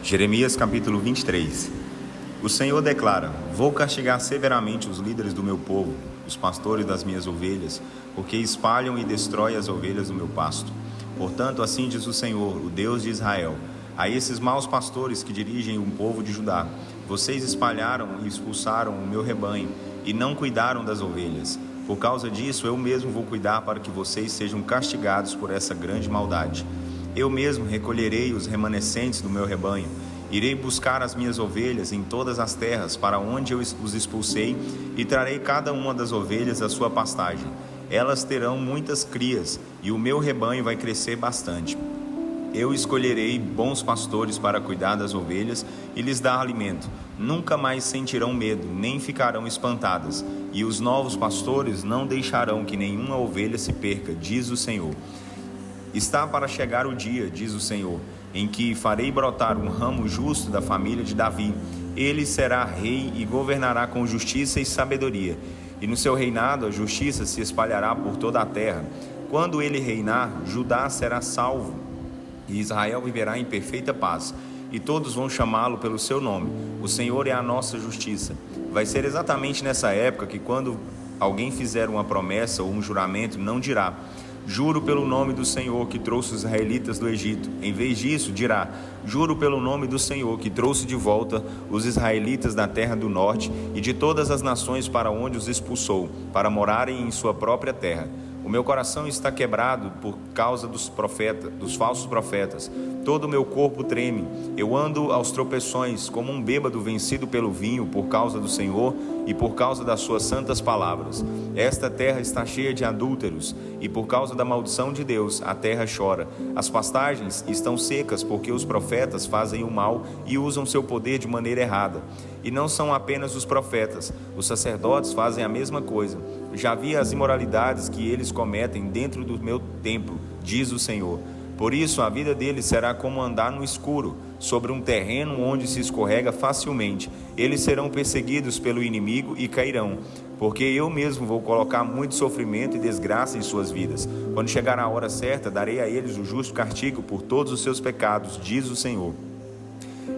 Jeremias capítulo 23. O Senhor declara: vou castigar severamente os líderes do meu povo, os pastores das minhas ovelhas, porque espalham e destroem as ovelhas do meu pasto. Portanto, assim diz o Senhor, o Deus de Israel, a esses maus pastores que dirigem o povo de Judá: vocês espalharam e expulsaram o meu rebanho e não cuidaram das ovelhas. Por causa disso, eu mesmo vou cuidar para que vocês sejam castigados por essa grande maldade. Eu mesmo recolherei os remanescentes do meu rebanho. Irei buscar as minhas ovelhas em todas as terras para onde eu os expulsei e trarei cada uma das ovelhas à sua pastagem. Elas terão muitas crias e o meu rebanho vai crescer bastante. Eu escolherei bons pastores para cuidar das ovelhas e lhes dar alimento. Nunca mais sentirão medo, nem ficarão espantadas. E os novos pastores não deixarão que nenhuma ovelha se perca, diz o Senhor. Está para chegar o dia, diz o Senhor, em que farei brotar um ramo justo da família de Davi. Ele será rei e governará com justiça e sabedoria. E no seu reinado a justiça se espalhará por toda a terra. Quando ele reinar, Judá será salvo e Israel viverá em perfeita paz. E todos vão chamá-lo pelo seu nome. O Senhor é a nossa justiça. Vai ser exatamente nessa época que, quando alguém fizer uma promessa ou um juramento, não dirá: juro pelo nome do Senhor que trouxe os israelitas do Egito. Em vez disso, dirá: juro pelo nome do Senhor que trouxe de volta os israelitas da terra do norte e de todas as nações para onde os expulsou, para morarem em sua própria terra. O meu coração está quebrado por causa dos falsos profetas. Todo o meu corpo treme. Eu ando aos tropeções, como um bêbado vencido pelo vinho, por causa do Senhor e por causa das suas santas palavras. Esta terra está cheia de adúlteros, e por causa da maldição de Deus, a terra chora. As pastagens estão secas, porque os profetas fazem o mal e usam seu poder de maneira errada. E não são apenas os profetas, os sacerdotes fazem a mesma coisa. Já vi as imoralidades que eles cometem dentro do meu templo, diz o Senhor. Por isso a vida deles será como andar no escuro, sobre um terreno onde se escorrega facilmente. Eles serão perseguidos pelo inimigo e cairão, porque eu mesmo vou colocar muito sofrimento e desgraça em suas vidas. Quando chegar a hora certa, darei a eles o justo castigo por todos os seus pecados, diz o Senhor.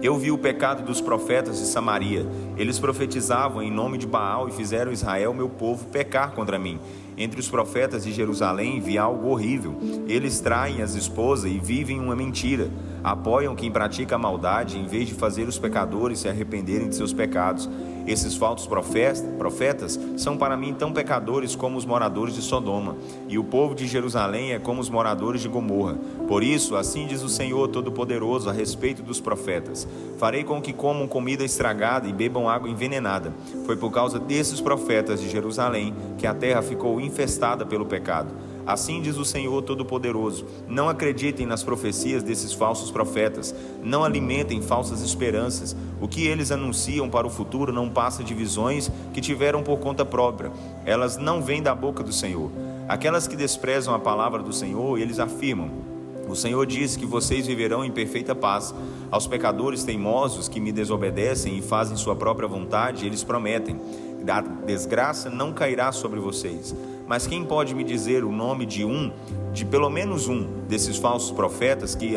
Eu vi o pecado dos profetas de Samaria. Eles profetizavam em nome de Baal e fizeram Israel, meu povo, pecar contra mim. Entre os profetas de Jerusalém vi algo horrível. Eles traem as esposas e vivem uma mentira. Apoiam quem pratica a maldade em vez de fazer os pecadores se arrependerem de seus pecados. Esses falsos profetas são para mim tão pecadores como os moradores de Sodoma, e o povo de Jerusalém é como os moradores de Gomorra. Por isso, assim diz o Senhor Todo-Poderoso a respeito dos profetas: farei com que comam comida estragada e bebam água envenenada. Foi por causa desses profetas de Jerusalém que a terra ficou infestada pelo pecado. Assim diz o Senhor Todo-Poderoso: não acreditem nas profecias desses falsos profetas, não alimentem falsas esperanças. O que eles anunciam para o futuro não passa de visões que tiveram por conta própria. Elas não vêm da boca do Senhor. Aquelas que desprezam a palavra do Senhor, eles afirmam: o Senhor diz que vocês viverão em perfeita paz. Aos pecadores teimosos que me desobedecem e fazem sua própria vontade, eles prometem: a desgraça não cairá sobre vocês. Mas quem pode me dizer o nome de pelo menos um desses falsos profetas que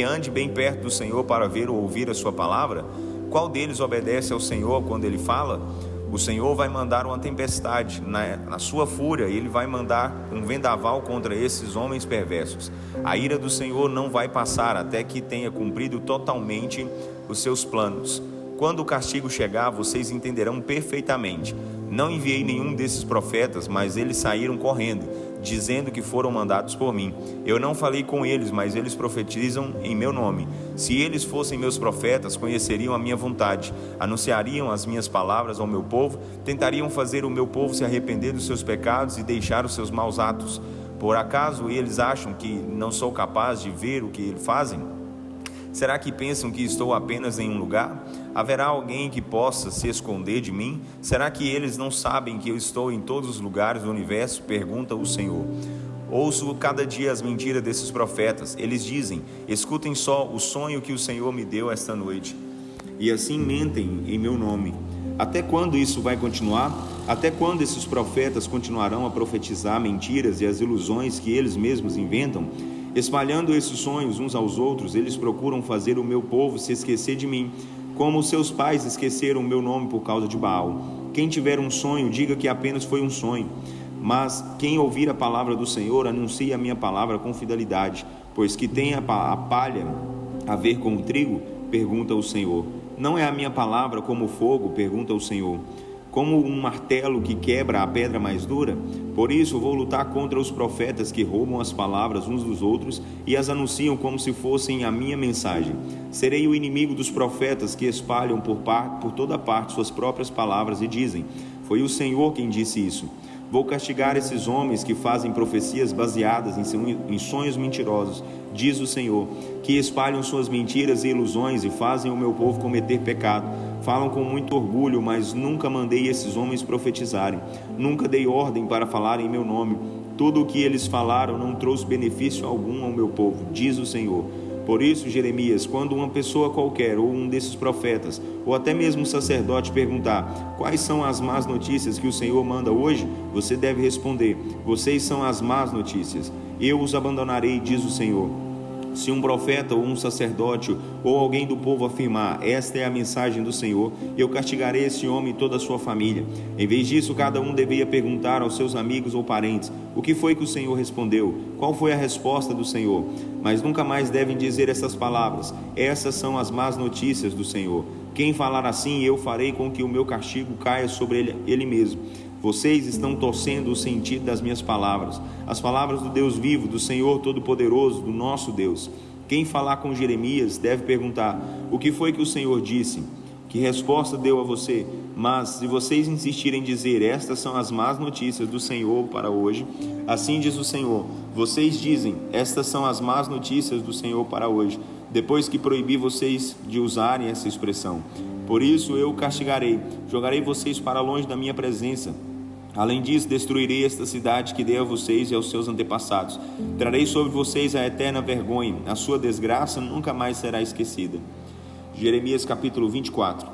ande bem perto do Senhor para ver ou ouvir a sua palavra? Qual deles obedece ao Senhor quando ele fala? O Senhor vai mandar uma tempestade na sua fúria, e ele vai mandar um vendaval contra esses homens perversos. A ira do Senhor não vai passar até que tenha cumprido totalmente os seus planos. Quando o castigo chegar, vocês entenderão perfeitamente. Não enviei nenhum desses profetas, mas eles saíram correndo, dizendo que foram mandados por mim. Eu não falei com eles, mas eles profetizam em meu nome. Se eles fossem meus profetas, conheceriam a minha vontade, anunciariam as minhas palavras ao meu povo, tentariam fazer o meu povo se arrepender dos seus pecados e deixar os seus maus atos. Por acaso eles acham que não sou capaz de ver o que eles fazem? Será que pensam que estou apenas em um lugar? Haverá alguém que possa se esconder de mim? Será que eles não sabem que eu estou em todos os lugares do universo? Pergunta o Senhor. Ouço cada dia as mentiras desses profetas. Eles dizem: escutem só o sonho que o Senhor me deu esta noite. E assim mentem em meu nome. Até quando isso vai continuar? Até quando esses profetas continuarão a profetizar mentiras e as ilusões que eles mesmos inventam? Espalhando esses sonhos uns aos outros, eles procuram fazer o meu povo se esquecer de mim, como os seus pais esqueceram o meu nome por causa de Baal. Quem tiver um sonho, diga que apenas foi um sonho. Mas quem ouvir a palavra do Senhor, anuncie a minha palavra com fidelidade, pois que tem a palha a ver com o trigo, pergunta o Senhor. Não é a minha palavra como fogo, pergunta o Senhor, como um martelo que quebra a pedra mais dura? Por isso vou lutar contra os profetas que roubam as palavras uns dos outros e as anunciam como se fossem a minha mensagem. Serei o inimigo dos profetas que espalham por toda parte suas próprias palavras e dizem: foi o Senhor quem disse isso. Vou castigar esses homens que fazem profecias baseadas em sonhos mentirosos, diz o Senhor, que espalham suas mentiras e ilusões e fazem o meu povo cometer pecado. Falam com muito orgulho, mas nunca mandei esses homens profetizarem. Nunca dei ordem para falarem em meu nome. Tudo o que eles falaram não trouxe benefício algum ao meu povo, diz o Senhor. Por isso, Jeremias, quando uma pessoa qualquer, ou um desses profetas, ou até mesmo um sacerdote perguntar: quais são as más notícias que o Senhor manda hoje? Você deve responder: vocês são as más notícias. Eu os abandonarei, diz o Senhor. Se um profeta ou um sacerdote ou alguém do povo afirmar: esta é a mensagem do Senhor, eu castigarei esse homem e toda a sua família. Em vez disso, cada um deveria perguntar aos seus amigos ou parentes: o que foi que o Senhor respondeu? Qual foi a resposta do Senhor? Mas nunca mais devem dizer essas palavras: essas são as más notícias do Senhor. Quem falar assim, eu farei com que o meu castigo caia sobre ele mesmo. Vocês estão torcendo o sentido das minhas palavras, as palavras do Deus vivo, do Senhor Todo-Poderoso, do nosso Deus. Quem falar com Jeremias deve perguntar: o que foi que o Senhor disse? Que resposta deu a você? Mas se vocês insistirem em dizer: estas são as más notícias do Senhor para hoje, assim diz o Senhor, vocês dizem: estas são as más notícias do Senhor para hoje, depois que proibi vocês de usarem essa expressão. Por isso eu castigarei, jogarei vocês para longe da minha presença. Além disso, destruirei esta cidade que dei a vocês e aos seus antepassados. Trarei sobre vocês a eterna vergonha, a sua desgraça nunca mais será esquecida. Jeremias capítulo 24.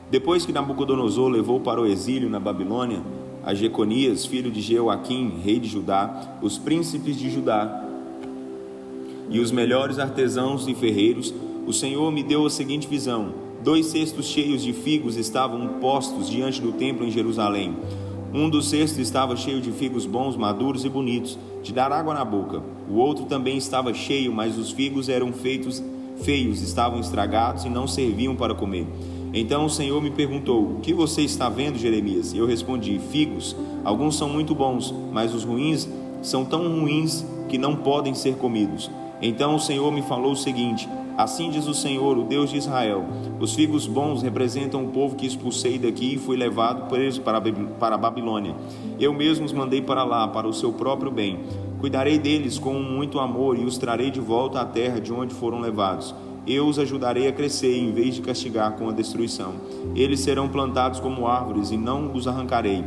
Depois que Nabucodonosor levou para o exílio na Babilônia a Jeconias, filho de Jeoaquim, rei de Judá, os príncipes de Judá e os melhores artesãos e ferreiros, o Senhor me deu a seguinte visão: 2 cestos cheios de figos estavam postos diante do templo em Jerusalém. Um dos cestos estava cheio de figos bons, maduros e bonitos, de dar água na boca. O outro também estava cheio, mas os figos eram feios, estavam estragados e não serviam para comer. Então o Senhor me perguntou: o que você está vendo, Jeremias? Eu respondi: figos. Alguns são muito bons, mas os ruins são tão ruins que não podem ser comidos. Então o Senhor me falou o seguinte: assim diz o Senhor, o Deus de Israel: os figos bons representam o povo que expulsei daqui e fui levado preso para a Babilônia. Eu mesmo os mandei para lá, para o seu próprio bem. Cuidarei deles com muito amor e os trarei de volta à terra de onde foram levados. Eu os ajudarei a crescer em vez de castigar com a destruição. Eles serão plantados como árvores e não os arrancarei.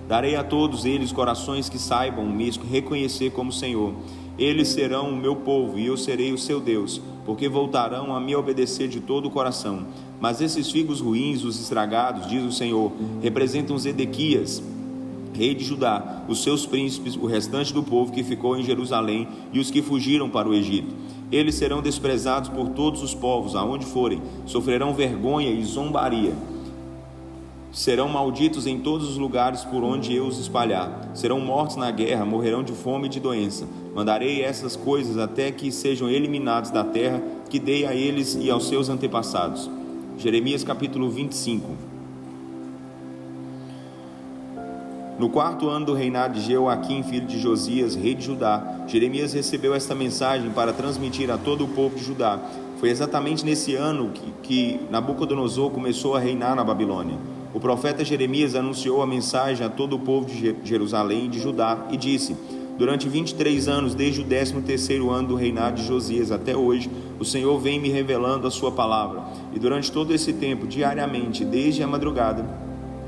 Darei a todos eles corações que saibam me reconhecer como Senhor. Eles serão o meu povo e eu serei o seu Deus, porque voltarão a me obedecer de todo o coração. Mas esses figos ruins, os estragados, diz o Senhor, representam Zedequias, rei de Judá, os seus príncipes, o restante do povo que ficou em Jerusalém e os que fugiram para o Egito. Eles serão desprezados por todos os povos, aonde forem, sofrerão vergonha e zombaria. Serão malditos em todos os lugares por onde eu os espalhar. Serão mortos na guerra, morrerão de fome e de doença. Mandarei essas coisas até que sejam eliminados da terra que dei a eles e aos seus antepassados. Jeremias capítulo 25. No 4º ano do reinado de Jeoaquim, filho de Josias, rei de Judá, Jeremias recebeu esta mensagem para transmitir a todo o povo de Judá. Foi exatamente nesse ano que Nabucodonosor começou a reinar na Babilônia. O profeta Jeremias anunciou a mensagem a todo o povo de Jerusalém e de Judá e disse: durante 23 anos, desde o 13º ano do reinado de Josias até hoje, o Senhor vem me revelando a sua palavra. E durante todo esse tempo, diariamente, desde a madrugada,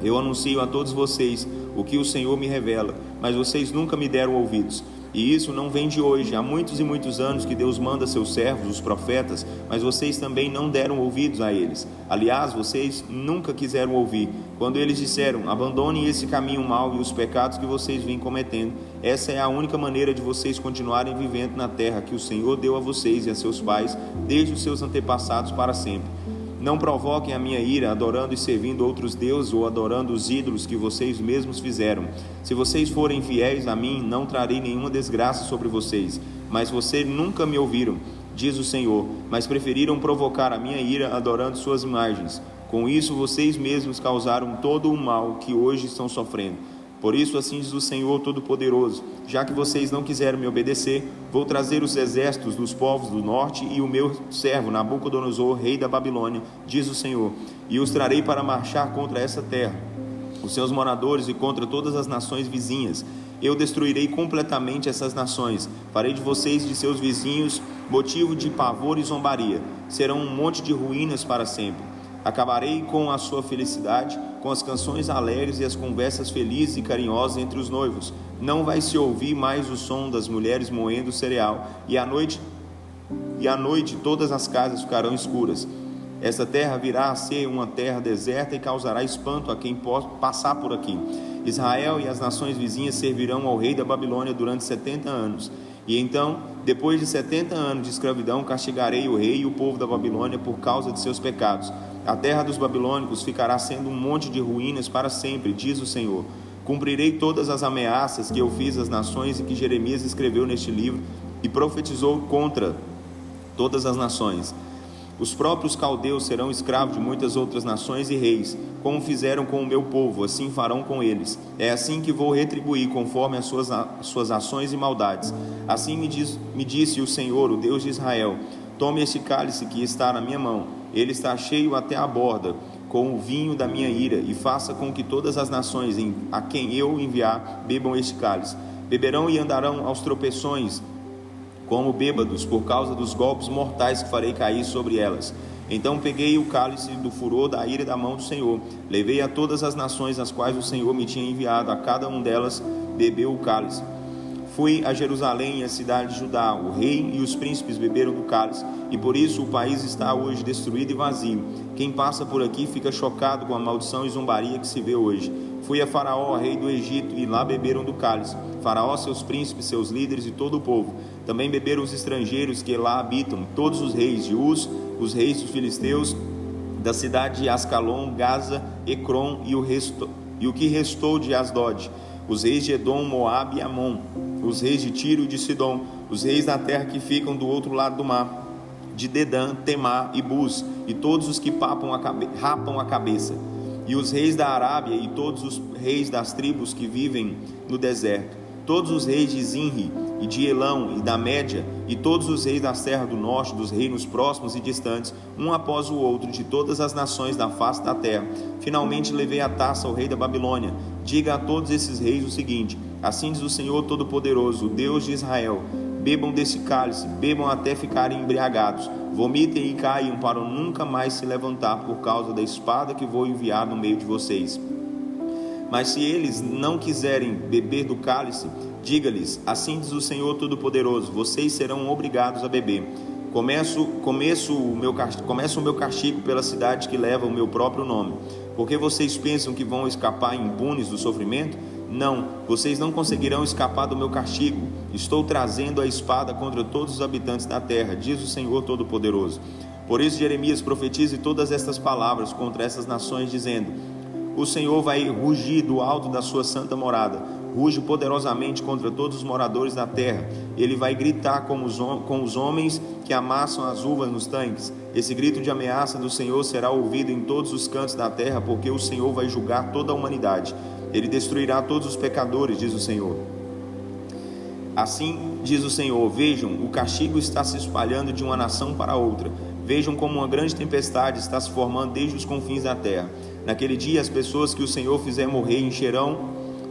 eu anuncio a todos vocês o que o Senhor me revela, mas vocês nunca me deram ouvidos. E isso não vem de hoje. Há muitos e muitos anos que Deus manda seus servos, os profetas, mas vocês também não deram ouvidos a eles. Aliás, vocês nunca quiseram ouvir. Quando eles disseram: abandonem esse caminho mau e os pecados que vocês vêm cometendo, essa é a única maneira de vocês continuarem vivendo na terra que o Senhor deu a vocês e a seus pais, desde os seus antepassados para sempre. Não provoquem a minha ira adorando e servindo outros deuses ou adorando os ídolos que vocês mesmos fizeram. Se vocês forem fiéis a mim, não trarei nenhuma desgraça sobre vocês. Mas vocês nunca me ouviram, diz o Senhor, mas preferiram provocar a minha ira adorando suas imagens. Com isso vocês mesmos causaram todo o mal que hoje estão sofrendo. Por isso, assim diz o Senhor Todo-Poderoso: já que vocês não quiseram me obedecer, vou trazer os exércitos dos povos do norte e o meu servo Nabucodonosor, rei da Babilônia, diz o Senhor, e os trarei para marchar contra essa terra, os seus moradores, e contra todas as nações vizinhas. Eu destruirei completamente essas nações, farei de vocês e de seus vizinhos motivo de pavor e zombaria, serão um monte de ruínas para sempre. Acabarei com a sua felicidade, com as canções alegres e as conversas felizes e carinhosas entre os noivos. Não vai se ouvir mais o som das mulheres moendo cereal, e à noite todas as casas ficarão escuras. Esta terra virá a ser uma terra deserta e causará espanto a quem passar por aqui. Israel e as nações vizinhas servirão ao rei da Babilônia durante 70 anos. E então, depois de 70 anos de escravidão, castigarei o rei e o povo da Babilônia por causa de seus pecados. A terra dos babilônicos ficará sendo um monte de ruínas para sempre, diz o Senhor. Cumprirei todas as ameaças que eu fiz às nações e que Jeremias escreveu neste livro e profetizou contra todas as nações. Os próprios caldeus serão escravos de muitas outras nações e reis, como fizeram com o meu povo, assim farão com eles. É assim que vou retribuir conforme as suas ações e maldades. Assim me disse o Senhor, o Deus de Israel: tome este cálice que está na minha mão, ele está cheio até a borda com o vinho da minha ira, e faça com que todas as nações a quem eu enviar bebam este cálice. Beberão e andarão aos tropeções como bêbados, por causa dos golpes mortais que farei cair sobre elas. Então peguei o cálice do furor da ira da mão do Senhor, levei a todas as nações às quais o Senhor me tinha enviado, a cada um delas bebeu o cálice. Fui a Jerusalém e a cidade de Judá, o rei e os príncipes beberam do cálice, e por isso o país está hoje destruído e vazio. Quem passa por aqui fica chocado com a maldição e zombaria que se vê hoje. Fui a Faraó, rei do Egito, e lá beberam do cálice. Faraó, seus príncipes, seus líderes e todo o povo. Também beberam os estrangeiros que lá habitam, todos os reis de Uz, os reis dos filisteus, da cidade de Ascalon, Gaza, Ecrom e o que restou de Asdod, os reis de Edom, Moabe e Amon, os reis de Tiro e de Sidom, os reis da terra que ficam do outro lado do mar, de Dedã, Temar e Bus, e todos os que rapam a cabeça, e os reis da Arábia e todos os reis das tribos que vivem no deserto, todos os reis de Zinri e de Elão e da Média, e todos os reis das terras do norte, dos reinos próximos e distantes, um após o outro, de todas as nações da face da terra. Finalmente levei a taça ao rei da Babilônia. Diga a todos esses reis o seguinte: assim diz o Senhor Todo-Poderoso, o Deus de Israel: bebam desse cálice, bebam até ficarem embriagados, vomitem e caiam para nunca mais se levantar por causa da espada que vou enviar no meio de vocês. Mas se eles não quiserem beber do cálice, diga-lhes: assim diz o Senhor Todo-Poderoso, vocês serão obrigados a beber. Começo o meu castigo pela cidade que leva o meu próprio nome. Porque vocês pensam que vão escapar impunes do sofrimento? Não, vocês não conseguirão escapar do meu castigo. Estou trazendo a espada contra todos os habitantes da terra, diz o Senhor Todo-Poderoso. Por isso Jeremias profetize todas estas palavras contra essas nações, dizendo: o Senhor vai rugir do alto da sua santa morada, ruge poderosamente contra todos os moradores da terra. Ele vai gritar com os homens que amassam as uvas nos tanques. Esse grito de ameaça do Senhor será ouvido em todos os cantos da terra, porque o Senhor vai julgar toda a humanidade. Ele destruirá todos os pecadores, diz o Senhor. Assim diz o Senhor: vejam, o castigo está se espalhando de uma nação para outra. Vejam como uma grande tempestade está se formando desde os confins da terra. Naquele dia as pessoas que o Senhor fizer morrer encherão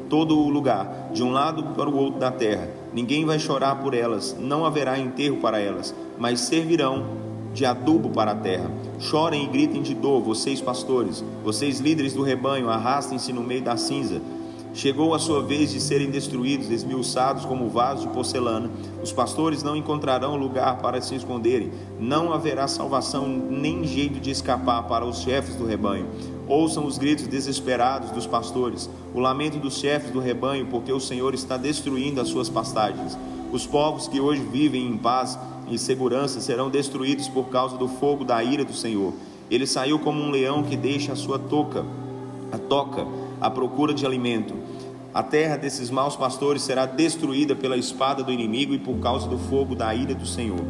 todo o lugar, de um lado para o outro da terra. Ninguém vai chorar por elas, não haverá enterro para elas, mas servirão de adubo para a terra. Chorem e gritem de dor, vocês pastores, vocês líderes do rebanho, arrastem-se no meio da cinza. Chegou a sua vez de serem destruídos, esmiuçados como vasos de porcelana. Os pastores não encontrarão lugar para se esconderem. Não haverá salvação, nem jeito de escapar para os chefes do rebanho. Ouçam os gritos desesperados dos pastores, o lamento dos chefes do rebanho, porque o Senhor está destruindo as suas pastagens. Os povos que hoje vivem em paz e segurança serão destruídos por causa do fogo da ira do Senhor. Ele saiu como um leão que deixa a sua toca à procura de alimento. A terra desses maus pastores será destruída pela espada do inimigo e por causa do fogo da ira do Senhor.